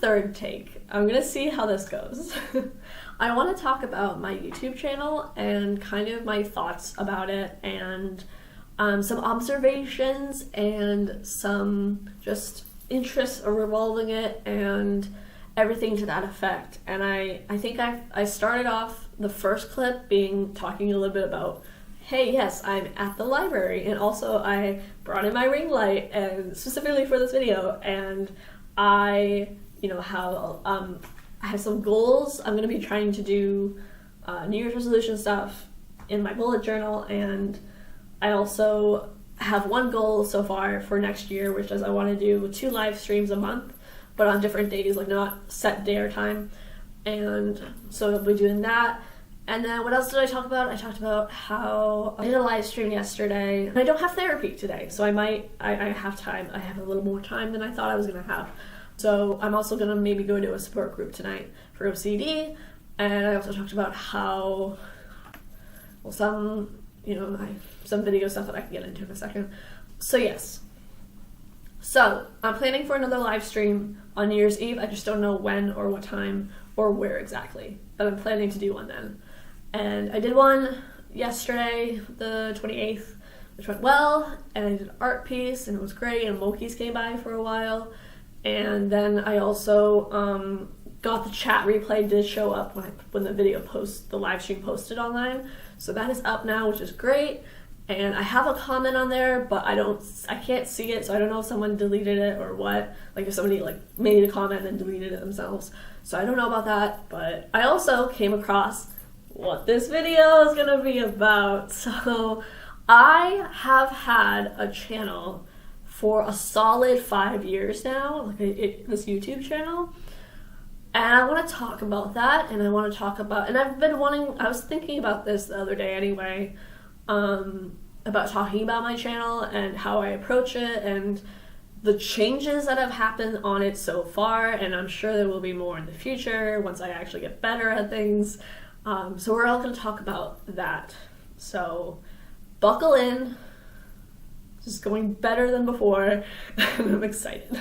third take. I'm gonna see how this goes. I want to talk about my YouTube channel and kind of my thoughts about it, and some observations and some just interests revolving it and everything to that effect. And I think I started off the first clip talking a little bit about, hey, yes, I'm at the library, and also I brought in my ring light and specifically for this video, and I have some goals. I'm going to be trying to do New Year's resolution stuff in my bullet journal, and I also have one goal so far for next year, which is I want to do 2 live streams a month, but on different days, like not set day or time. And so I'll be doing that. And then what else did I talk about? I talked about how I did a live stream yesterday, and I don't have therapy today, so I have time. I have a little more time than I thought I was going to have. So I'm also going to maybe go to a support group tonight for OCD, and I also talked about how, well, some video stuff that I can get into in a second. So yes. So I'm planning for another live stream on New Year's Eve. I just don't know when or what time or where exactly, but I'm planning to do one then. And I did one yesterday, the 28th, which went well, and I did an art piece, and it was great, and Moki's came by for a while. And then I also got the chat replay did show up when the live stream posted online. So that is up now, which is great. And I have a comment on there, but I can't see it, so I don't know if someone deleted it or what. Like if somebody made a comment and then deleted it themselves. So I don't know about that, but I also came across what this video is gonna be about. So I have had a channel for a solid 5 years now, this YouTube channel. And I want to talk about that, and I was thinking about this the other day anyway, about talking about my channel and how I approach it and the changes that have happened on it so far, and I'm sure there will be more in the future once I actually get better at things. So we're all going to talk about that. So buckle in. Just going better than before, and I'm excited.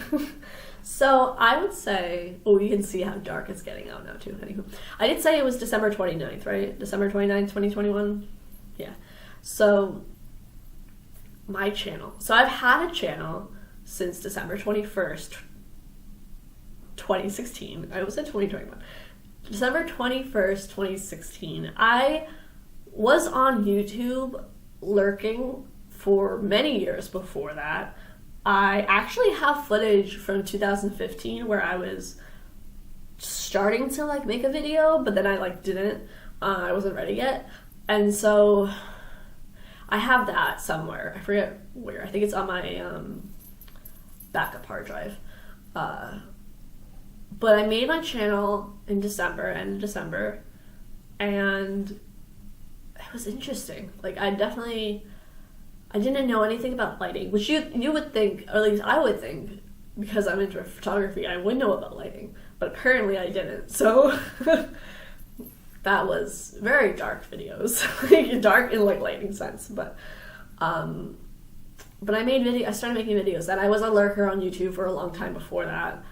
So I would say, you can see how dark it's getting out now too. Anywho, I did say it was December 29th, right? December 29th, 2021? Yeah. So my channel. So I've had a channel since December 21st, 2016. I almost said 2021. December 21st, 2016. I was on YouTube lurking for many years before that. I actually have footage from 2015 where I was starting to make a video, but then I didn't. I wasn't ready yet. And so I have that somewhere. I forget where. I think it's on my backup hard drive. But I made my channel in December, end of December, and it was interesting. I didn't know anything about lighting, which you would think, or at least I would think, because I'm into photography, I would know about lighting, but apparently I didn't. So that was very dark videos, dark in lighting sense. But I started making videos, and I was a lurker on YouTube for a long time before that.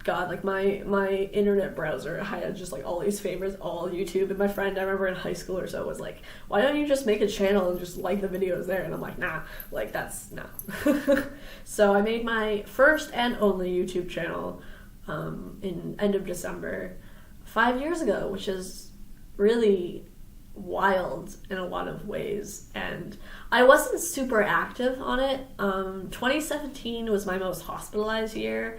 God, my internet browser had just all these favorites, all YouTube, and my friend, I remember in high school or so, was like, why don't you just make a channel and just like the videos there? And I'm like, nah, that's nah. So I made my first and only YouTube channel in end of December 5 years ago, which is really wild in a lot of ways, and I wasn't super active on it. 2017 was my most hospitalized year.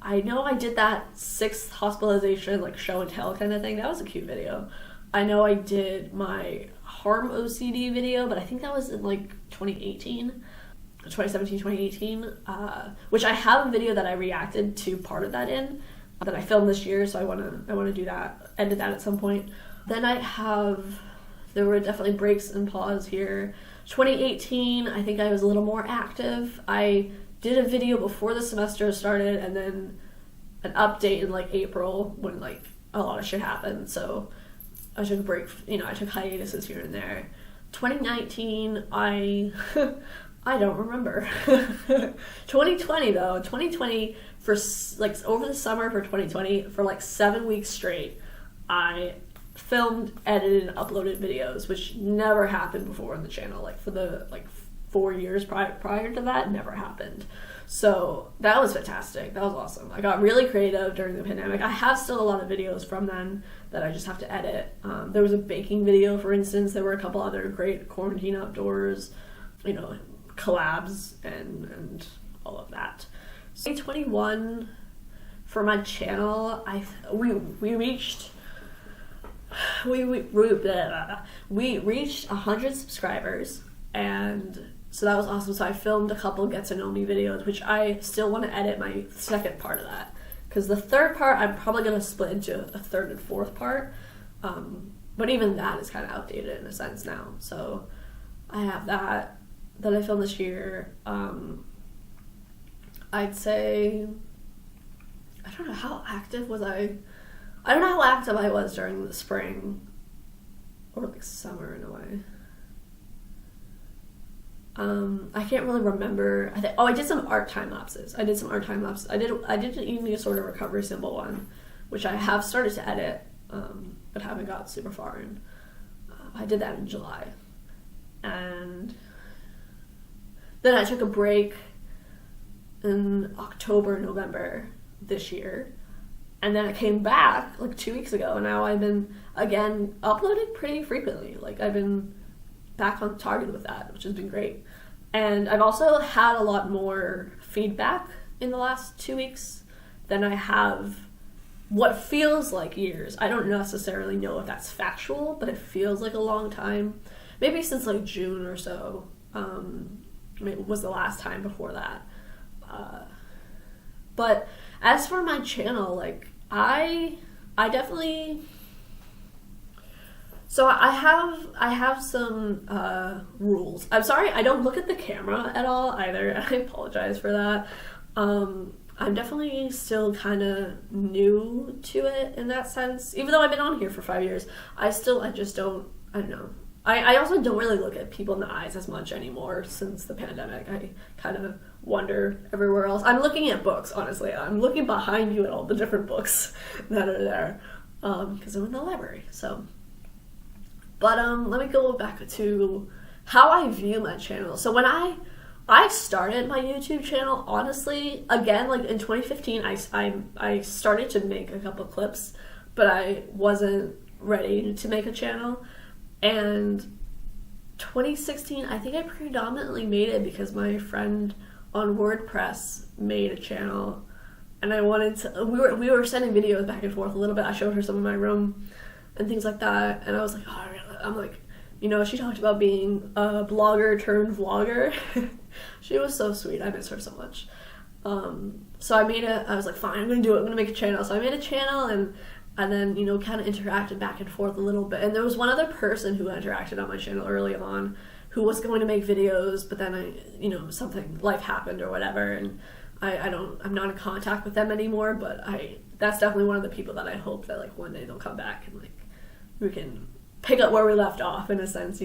I know I did that 6th hospitalization, show and tell kind of thing. That was a cute video. I know I did my harm OCD video, but I think that was in 2017, 2018, which I have a video that I reacted to part of that in, that I filmed this year, so I want to do that, edit that at some point. Then there were definitely breaks and pause here. 2018, I think I was a little more active. I did a video before the semester started, and then an update in April when a lot of shit happened. So I took a break, I took hiatuses here and there. 2019, I I don't remember. 2020 though, 2020 for like over the summer for 2020 for like 7 weeks straight, I filmed, edited, and uploaded videos, which never happened before on the channel. Like for the 4 years prior to that, never happened. So that was fantastic. That was awesome. I got really creative during the pandemic. I have still a lot of videos from then that I just have to edit. There was a baking video, for instance. There were a couple other great quarantine outdoors, collabs and all of that. 2021 for my channel, we reached 100 subscribers, and so that was awesome. So I filmed a couple get to know me videos, which I still want to edit my second part of that, because the third part I'm probably going to split into a third and fourth part, but even that is kind of outdated in a sense now. So I have that I filmed this year. I'd say, I don't know how active was I don't know how active I was during the spring or like summer in a way. I can't really remember. I did some art time lapses. I did an eating disorder recovery symbol one, which I have started to edit, but haven't got super far in. I did that in July, and then I took a break in October, November this year, and then I came back like 2 weeks ago, and now I've been again uploading pretty frequently. Like I've been back on target with that, which has been great. And I've also had a lot more feedback in the last 2 weeks than I have what feels like years. I don't necessarily know if that's factual, but it feels like a long time. Maybe since like June or so. It was the last time before that. But as for my channel, like I definitely, so I have some rules. I'm sorry, I don't look at the camera at all either. I apologize for that. I'm definitely still kind of new to it in that sense. Even though I've been on here for 5 years, I just don't, I don't know. I also don't really look at people in the eyes as much anymore since the pandemic. I kind of wander everywhere else. I'm looking at books, honestly. I'm looking behind you at all the different books that are there, because I'm in the library. So, but let me go back to how I view my channel. So when I started my YouTube channel, honestly, again, like in 2015, I started to make a couple clips, but I wasn't ready to make a channel. And 2016, I think I predominantly made it because my friend on WordPress made a channel, and I wanted to, we were sending videos back and forth a little bit. I showed her some of my room and things like that, and I was like, I'm like, she talked about being a blogger turned vlogger. She was so sweet. I miss her so much. So I was like, fine, I'm gonna do it. I'm gonna make a channel. So I made a channel, and then, kind of interacted back and forth a little bit. And there was one other person who interacted on my channel early on who was going to make videos, but then life happened or whatever, and I'm not in contact with them anymore, but that's definitely one of the people that I hope that like one day they'll come back and like we can pick up where we left off in a sense,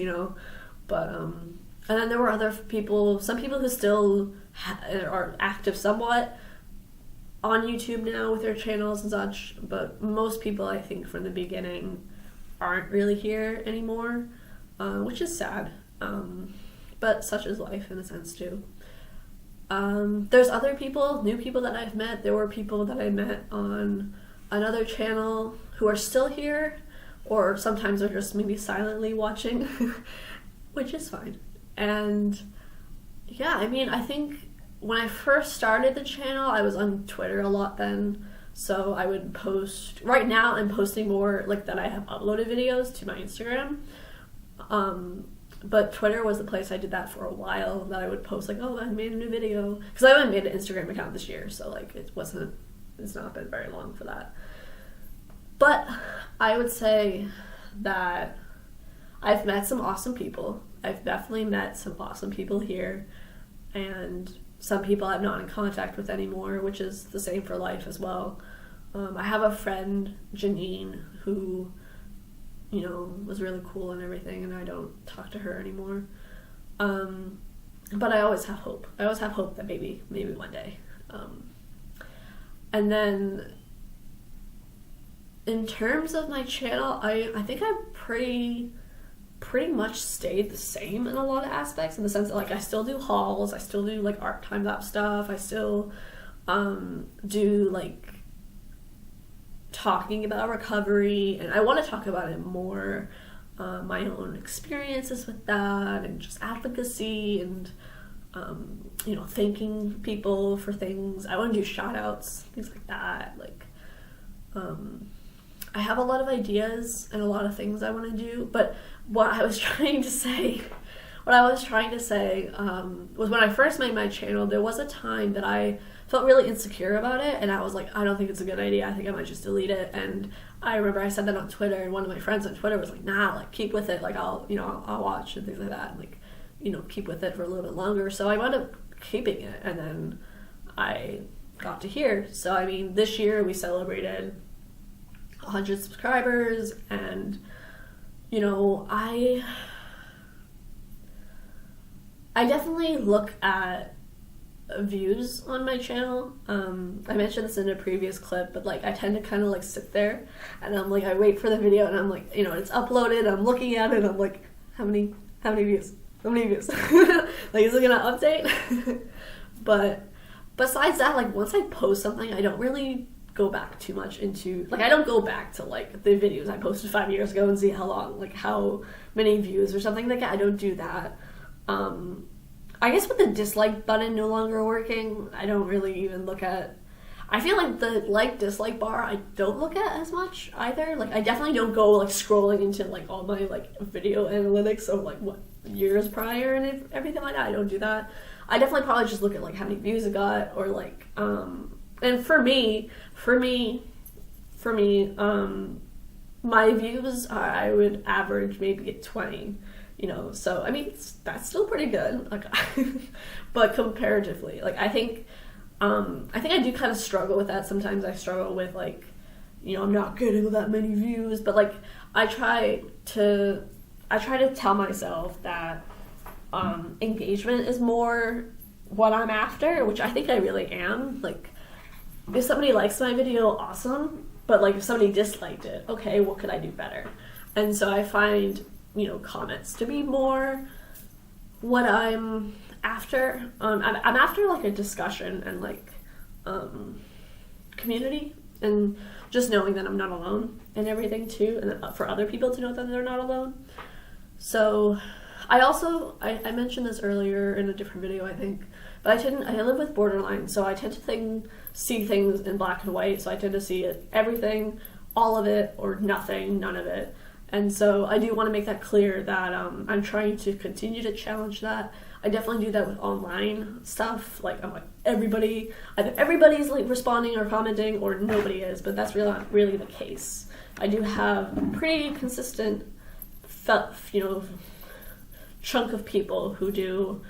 but and then there were other people, some people who still are active somewhat on YouTube now with their channels and such, but most people, I think, from the beginning aren't really here anymore, which is sad, but such is life in a sense too. There's other people, new people that I've met. There were people that I met on another channel who are still here, or sometimes are just maybe silently watching, which is fine. And yeah, I think when I first started the channel, I was on Twitter a lot then, so I would post. Right now I'm posting more like that I have uploaded videos to my Instagram, but Twitter was the place I did that for a while, that I would post like, oh, I made a new video, because I haven't made an Instagram account this year, so like it's not been very long for that. But I would say that I've met some awesome people. I've definitely met some awesome people here, and some people I'm not in contact with anymore, which is the same for life as well. I have a friend, Janine, who, was really cool and everything, and I don't talk to her anymore. but I always have hope. I always have hope that maybe one day. And then in terms of my channel, I think I pretty much stayed the same in a lot of aspects, in the sense that like I still do hauls, I still do like art time-lapse stuff, I still do like talking about recovery, and I want to talk about it more, my own experiences with that, and just advocacy, and you know, thanking people for things. I want to do shout outs, things like that. Like I have a lot of ideas and a lot of things I want to do, but what I was trying to say was, when I first made my channel, there was a time that I felt really insecure about it, and I was like, I don't think it's a good idea, I think I might just delete it. And I remember I said that on Twitter, and one of my friends on Twitter was like, nah, like keep with it, like I'll watch and things like that, and like, you know, keep with it for a little bit longer. So I wound up keeping it, and then I got to here. So I mean, this year we celebrated 100 subscribers, and you know, I definitely look at views on my channel. I mentioned this in a previous clip, but like I tend to kind of like sit there and I'm like, I wait for the video, and I'm like, you know, it's uploaded, I'm looking at it, I'm like, how many views? How many views? Like, is it gonna update? But besides that, like once I post something, I don't really go back too much into, like, I don't go back to like the videos I posted 5 years ago and see how many views or something like that. I don't do that. I guess with the dislike button no longer working, I don't really even look at, I feel like the like-dislike bar I don't look at as much either. Like, I definitely don't go like scrolling into like all my like video analytics of like what years prior and everything like that. I don't do that. I definitely probably just look at like how many views it got, or like and for me, my views I would average maybe at 20, you know, so I mean that's still pretty good, like but comparatively, like I think I do kind of struggle with that sometimes. I struggle with like, you know, I'm not getting that many views, but like I try to tell myself that engagement is more what I'm after, which I think I really am. Like, if somebody likes my video, awesome, but like if somebody disliked it, okay, what could I do better? And so I find, you know, comments to be more what I'm after. I'm after like a discussion and like community, and just knowing that I'm not alone and everything too, and for other people to know that they're not alone. So I mentioned this earlier in a different video, I think, but I live with borderline, so I tend to see things in black and white. So I tend to see everything, all of it, or nothing, none of it. And so I do want to make that clear that I'm trying to continue to challenge that. I definitely do that with online stuff. Like, I'm like, either everybody's like responding or commenting, or nobody is, but that's really not really the case. I do have a pretty consistent, you know, chunk of people who do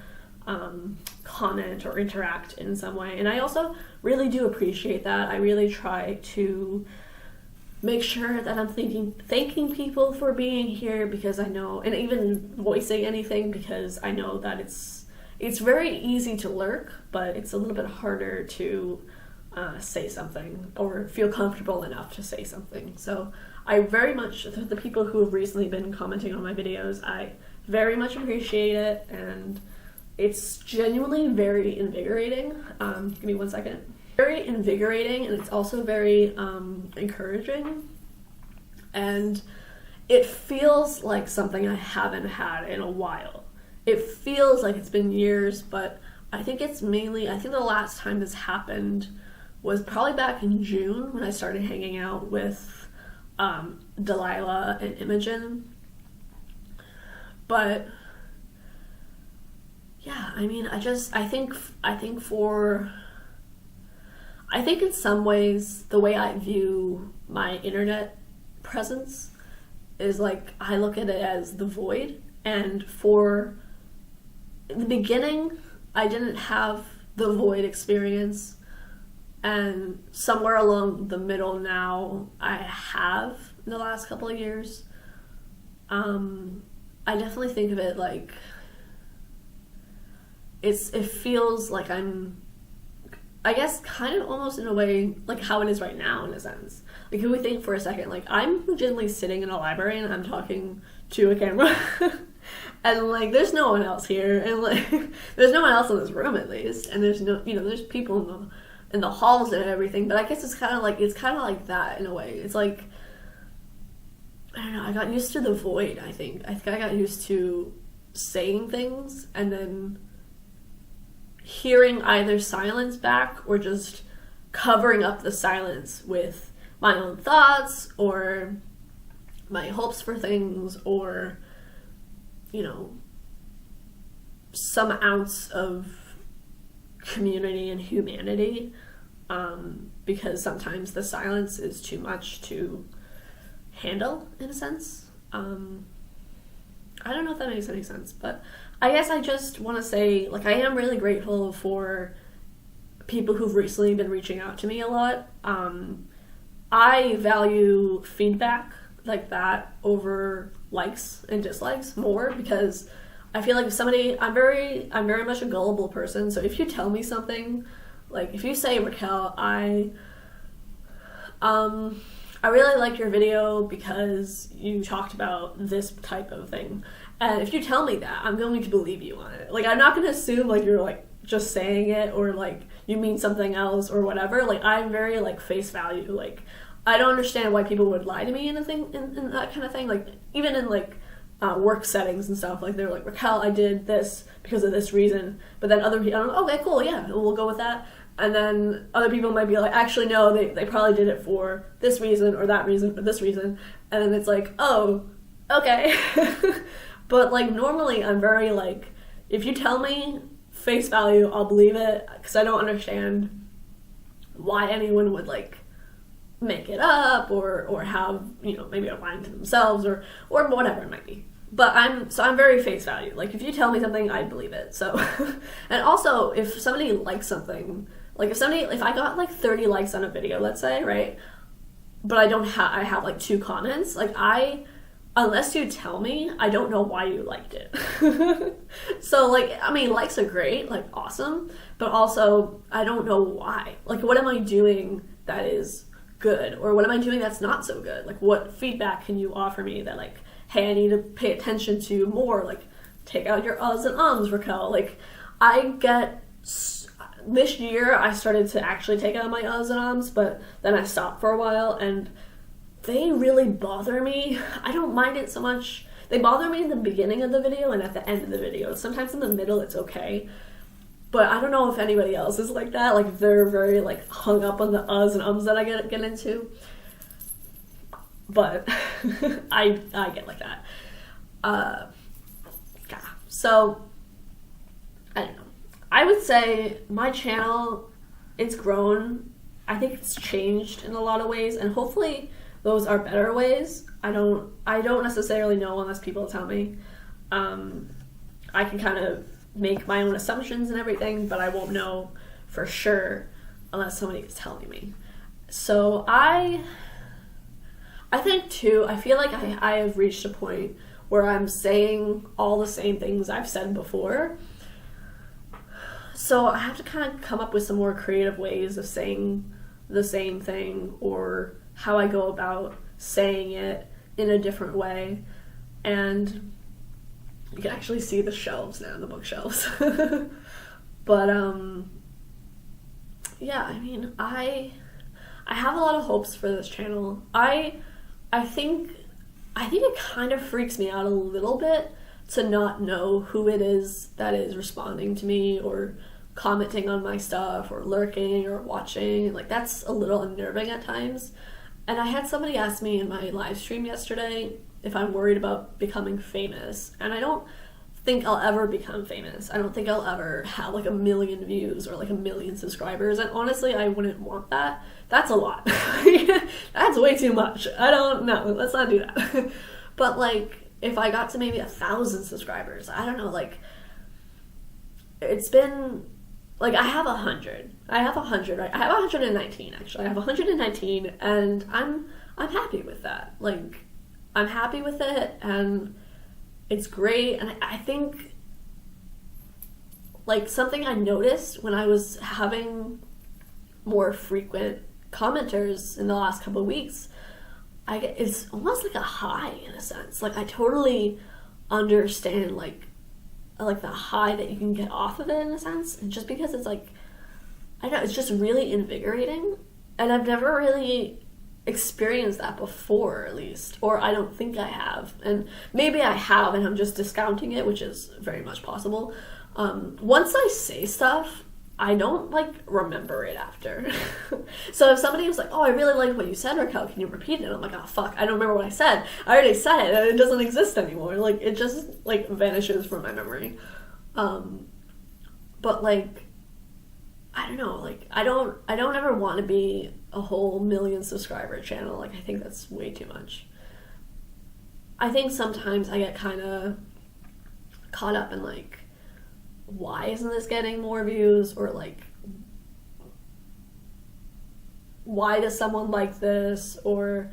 comment or interact in some way, and I also really do appreciate that. I really try to make sure that I'm thanking people for being here, because I know, and even voicing anything, because I know that it's very easy to lurk, but it's a little bit harder to say something or feel comfortable enough to say something. So I very much, the people who have recently been commenting on my videos, I very much appreciate it, and it's genuinely very invigorating. Give me 1 second. Very invigorating, and it's also very encouraging, and it feels like something I haven't had in a while. It feels like it's been years, but I think the last time this happened was probably back in June, when I started hanging out with Delilah and Imogen. But yeah, I mean, I think in some ways the way I view my internet presence is like, I look at it as the void, and for the beginning I didn't have the void experience, and somewhere along the middle now I have in the last couple of years. I definitely think of it like it feels like I guess kind of almost in a way like how it is right now in a sense. Like if we think for a second, like I'm legitimately sitting in a library and I'm talking to a camera and like there's no one else here, and like there's no one else in this room at least, and there's no, you know, there's people in the halls and everything, but I guess it's kind of like that in a way. It's like, I don't know, I got used to the void. I think I got used to saying things and then hearing either silence back or just covering up the silence with my own thoughts or my hopes for things, or, you know, some ounce of community and humanity, because sometimes the silence is too much to handle in a sense. I don't know if that makes any sense, but I guess I just want to say, like, I am really grateful for people who've recently been reaching out to me a lot. I value feedback like that over likes and dislikes more, because I feel like if somebody, I'm very much a gullible person, so if you tell me something, like if you say, Raquel, I really like your video because you talked about this type of thing. And if you tell me that, I'm going to believe you on it. Like, I'm not going to assume, like, you're, like, just saying it or, like, you mean something else or whatever. Like, I'm very, like, face value. Like, I don't understand why people would lie to me in a thing, in that kind of thing. Like, even in, like, work settings and stuff. Like, they're like, Raquel, I did this because of this reason. But then other people, I'm like, okay, cool, yeah, we'll go with that. And then other people might be like, actually, no, they probably did it for this reason or that reason or this reason. And then it's like, oh, okay. But, like, normally I'm very, like, if you tell me face value, I'll believe it, because I don't understand why anyone would, like, make it up or have, you know, maybe a line to themselves or whatever it might be. But I'm very face value. Like, if you tell me something, I believe it. So, and also, if somebody likes something, like, if I got, like, 30 likes on a video, let's say, right, but I have, like, 2 comments, like, unless you tell me, I don't know why you liked it. So, like, I mean, likes are great, like, awesome, but also, I don't know why. Like, what am I doing that is good? Or what am I doing that's not so good? Like, what feedback can you offer me that, like, hey, I need to pay attention to more? Like, take out your uhs and ums, Raquel. Like, this year, I started to actually take out my uhs and ums, but then I stopped for a while, and they really bother me. I don't mind it so much. They bother me in the beginning of the video and at the end of the video. Sometimes in the middle it's okay. But I don't know if anybody else is like that. Like, they're very, like, hung up on the uhs and ums that I get into. But I get like that. Yeah. So, I don't know. I would say my channel, it's grown. I think it's changed in a lot of ways, and hopefully those are better ways. I don't necessarily know unless people tell me. I can kind of make my own assumptions and everything, but I won't know for sure unless somebody is telling me. So I think too, I feel like I have reached a point where I'm saying all the same things I've said before. So I have to kind of come up with some more creative ways of saying the same thing, or how I go about saying it in a different way. And you can actually see the shelves now, the bookshelves. But yeah, I mean, I have a lot of hopes for this channel. I think it kind of freaks me out a little bit to not know who it is that is responding to me or commenting on my stuff or lurking or watching. Like, that's a little unnerving at times. And I had somebody ask me in my live stream yesterday if I'm worried about becoming famous. And I don't think I'll ever become famous. I don't think I'll ever have, like, 1 million views or, like, 1 million subscribers. And honestly, I wouldn't want that. That's a lot. That's way too much. I don't know. Let's not do that. But, like, if I got to maybe 1,000 subscribers, I don't know, like, it's been, like, I have 100, right? I have 119, actually. I have 119, and I'm happy with that. Like, I'm happy with it, and it's great. And I think, like, something I noticed when I was having more frequent commenters in the last couple of weeks, it's almost like a high in a sense. Like, I totally understand, like the high that you can get off of it in a sense, and just because it's like, I don't know, it's just really invigorating, and I've never really experienced that before, at least, or I don't think I have, and maybe I have and I'm just discounting it, which is very much possible. Once I say stuff, I don't, like, remember it after. So if somebody was like, oh, I really like what you said, Raquel, can you repeat it? I'm like, oh, fuck, I don't remember what I said. I already said it, and it doesn't exist anymore. Like, it just, like, vanishes from my memory. But, like, I don't know, like, I don't ever want to be a whole 1 million subscriber channel. Like, I think that's way too much. I think sometimes I get kind of caught up in, like, why isn't this getting more views, or like, why does someone like this, or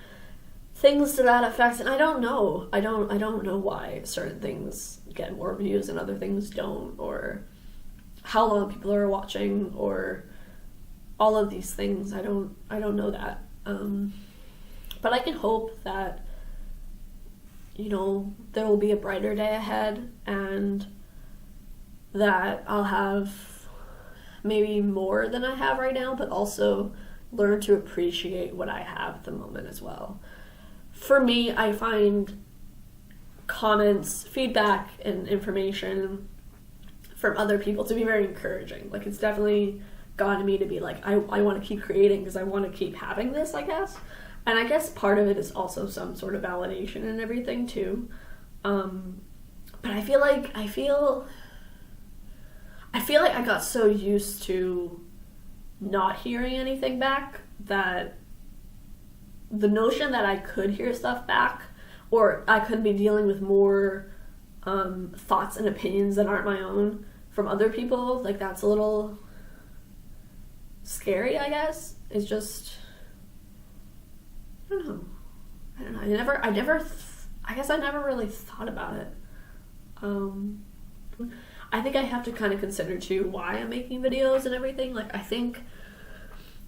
things to that effect. And I don't know why certain things get more views and other things don't, or how long people are watching, or all of these things. I don't know that, but I can hope that, you know, there will be a brighter day ahead, and that I'll have maybe more than I have right now, but also learn to appreciate what I have at the moment as well. For me, I find comments, feedback, and information from other people to be very encouraging. Like, it's definitely gotten me to be like, I want to keep creating because I want to keep having this, I guess. And I guess part of it is also some sort of validation and everything too. But I feel like I got so used to not hearing anything back that the notion that I could hear stuff back, or I could be dealing with more thoughts and opinions that aren't my own from other people, like, that's a little scary, I guess. It's just, I don't know. I guess I never really thought about it. I think I have to kind of consider too why I'm making videos and everything. Like, I think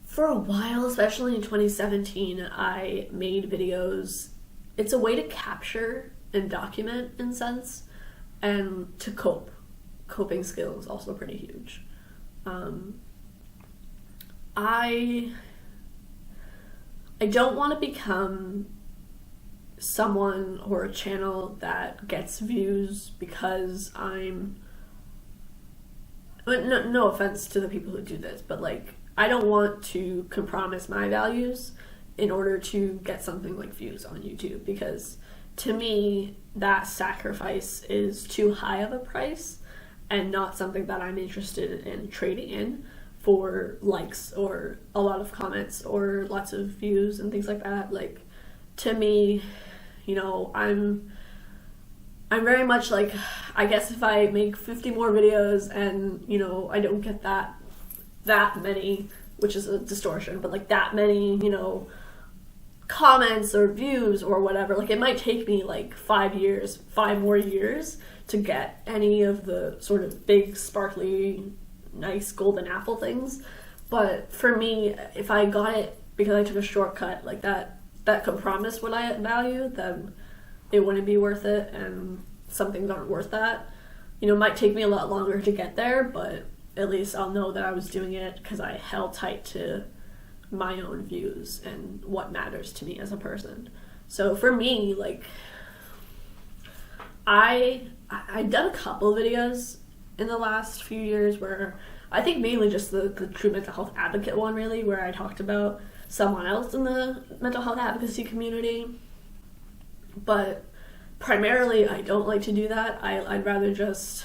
for a while, especially in 2017, I made videos. It's a way to capture and document, in a sense, and to cope. Coping skills also pretty huge. I don't want to become someone or a channel that gets views because no offense to the people who do this, but, like, I don't want to compromise my values in order to get something like views on YouTube, because to me that sacrifice is too high of a price and not something that I'm interested in trading in for likes or a lot of comments or lots of views and things like that. Like, to me, you know, I'm very much like, I guess if I make 50 more videos and, you know, I don't get that many, which is a distortion, but, like, that many, you know, comments or views or whatever, like, it might take me like 5 more years to get any of the sort of big, sparkly, nice golden apple things. But for me, if I got it because I took a shortcut like that could promise what I value, then it wouldn't be worth it, and some things aren't worth that. You know, it might take me a lot longer to get there, but at least I'll know that I was doing it because I held tight to my own views and what matters to me as a person. So for me, like, I've done a couple videos in the last few years where I think mainly just the true mental health advocate one, really, where I talked about someone else in the mental health advocacy community. But primarily, I don't like to do that. I'd rather just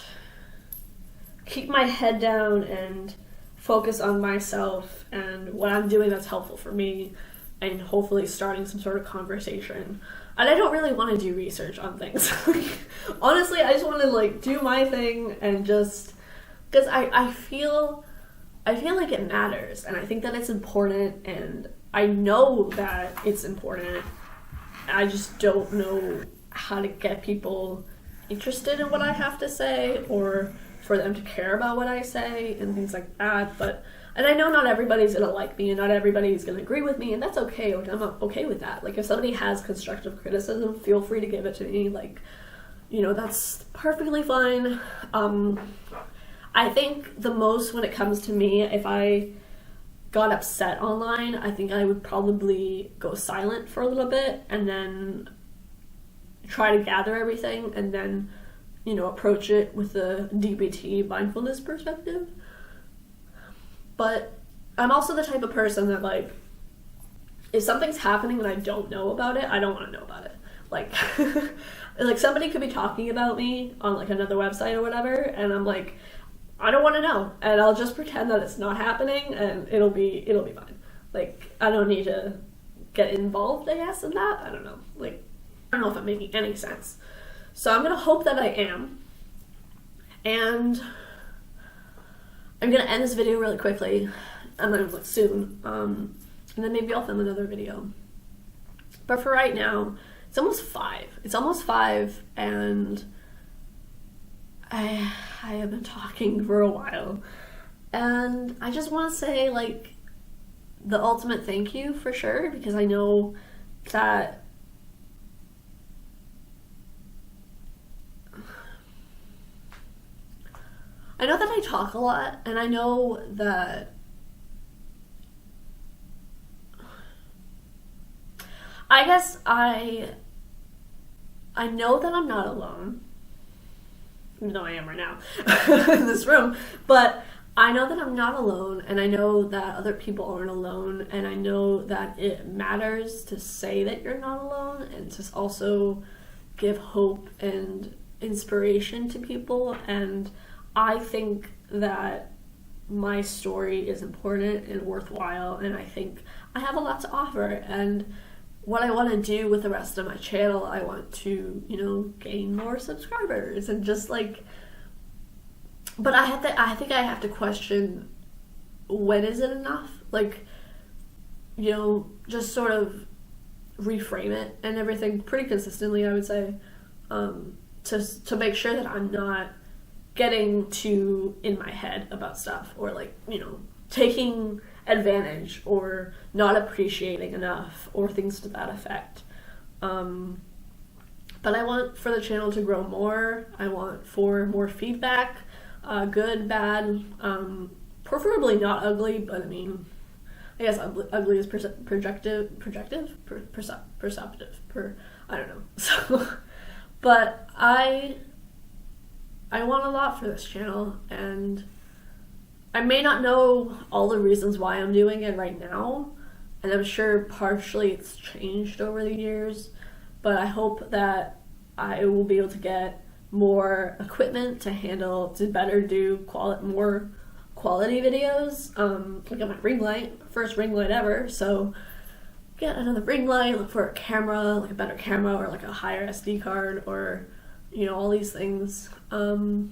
keep my head down and focus on myself and what I'm doing that's helpful for me, and hopefully starting some sort of conversation. And I don't really want to do research on things. Honestly, I just want to, like, do my thing and just, because I feel like it matters, and I think that it's important, and I know that it's important. I just don't know how to get people interested in what I have to say, or for them to care about what I say and things like that. And I know not everybody's gonna like me and not everybody's gonna agree with me, and that's okay. Like, I'm okay with that. Like, if somebody has constructive criticism, feel free to give it to me. Like, that's perfectly fine. I think the most, when it comes to me, if I got upset online, I think I would probably go silent for a little bit and then try to gather everything and then, approach it with a DBT mindfulness perspective. But I'm also the type of person that, like, if something's happening and I don't know about it, I don't want to know about it. Like, like, somebody could be talking about me on, like, another website or whatever, and I'm like, I don't want to know, and I'll just pretend that it's not happening, and it'll be fine. Like, I don't need to get involved, I guess, in that. I don't know. Like, I don't know if I'm making any sense. So I'm gonna hope that I am, and I'm gonna end this video really quickly, and then, like, soon, and then maybe I'll film another video. But for right now, it's almost 5. It's almost 5, and I have been talking for a while, and I just want to say, like, the ultimate thank you for sure, because I know that I talk a lot, and I know that I guess I know that I'm not alone, even though I am right now in this room, but I know that I'm not alone, and I know that other people aren't alone, and I know that it matters to say that you're not alone, and to also give hope and inspiration to people. And I think that my story is important and worthwhile, and I think I have a lot to offer. And what I want to do with the rest of my channel, I want to, gain more subscribers and just, like, but I think I have to question, when is it enough? Like, just sort of reframe it and everything pretty consistently, I would say, to make sure that I'm not getting too in my head about stuff, or, like, taking advantage or not appreciating enough or things to that effect. But I want for the channel to grow more. I want for more feedback, good, bad, preferably not ugly, but I mean, I guess ugly is perceptive, I don't know. So, but I want a lot for this channel, and I may not know all the reasons why I'm doing it right now, and I'm sure partially it's changed over the years, but I hope that I will be able to get more equipment to better do more quality videos. Like, on my ring light, first ring light ever, so get another ring light, look for a camera, like a better camera, or like a higher SD card, or all these things. I'm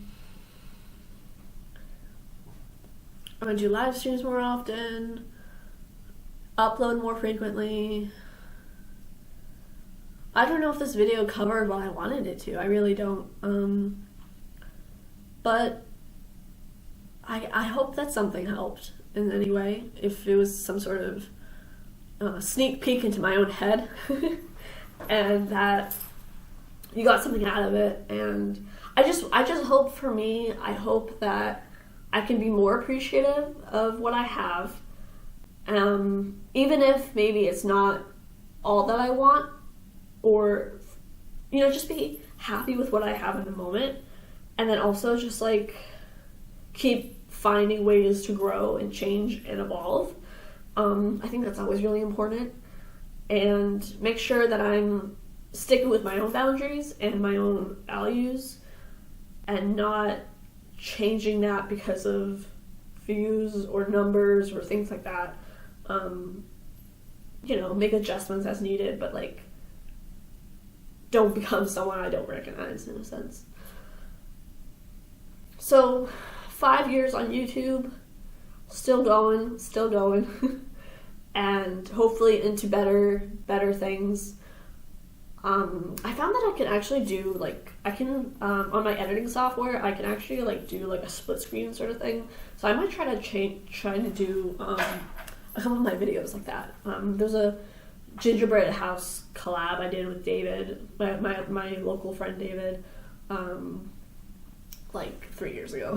gonna do live streams more often, upload more frequently. I don't know if this video covered what I wanted it to. I really don't. But I hope that something helped in any way. If it was some sort of sneak peek into my own head, and that you got something out of it. And I just hope, for me, I hope that I can be more appreciative of what I have, even if maybe it's not all that I want, or just be happy with what I have in the moment, and then also just, like, keep finding ways to grow and change and evolve. I think that's always really important, and make sure that I'm sticking with my own boundaries and my own values, and not changing that because of views or numbers or things like that. Make adjustments as needed, but, like, don't become someone I don't recognize, in a sense. So, 5 years on YouTube, still going, and hopefully into better things. I found that I can actually do like on my editing software I can actually like do like a split screen sort of thing. So I might try to do a couple of my videos like that. There's a gingerbread house collab I did with David, my local friend David, like 3 years ago.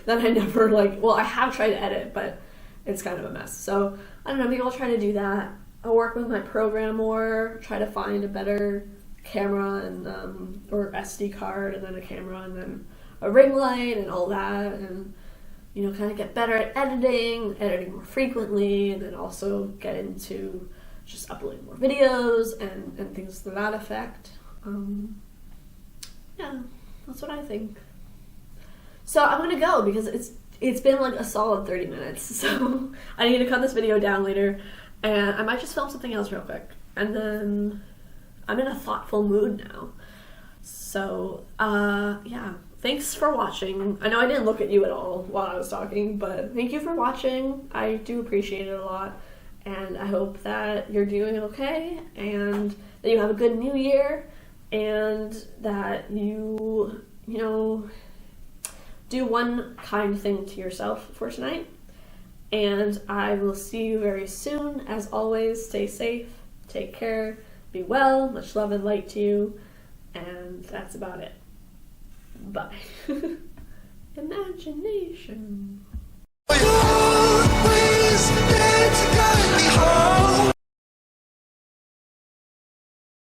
That I never I have tried to edit, but it's kind of a mess. So I don't know, maybe I'll try to do that. I'll work with my program more, try to find a better camera and or SD card, and then a camera, and then a ring light and all that, and kind of get better at editing more frequently, and then also get into just uploading more videos and things to that effect. Yeah, that's what I think. So I'm gonna go because it's been like a solid 30 minutes, so I need to cut this video down later, and I might just film something else real quick, and then I'm in a thoughtful mood now. So yeah, thanks for watching. I know I didn't look at you at all while I was talking, but thank you for watching. I do appreciate it a lot, and I hope that you're doing okay, and that you have a good new year, and that you do one kind thing to yourself for tonight. And I will see you very soon. As always, stay safe, take care, be well, much love and light to you, and that's about it. Bye. Imagination.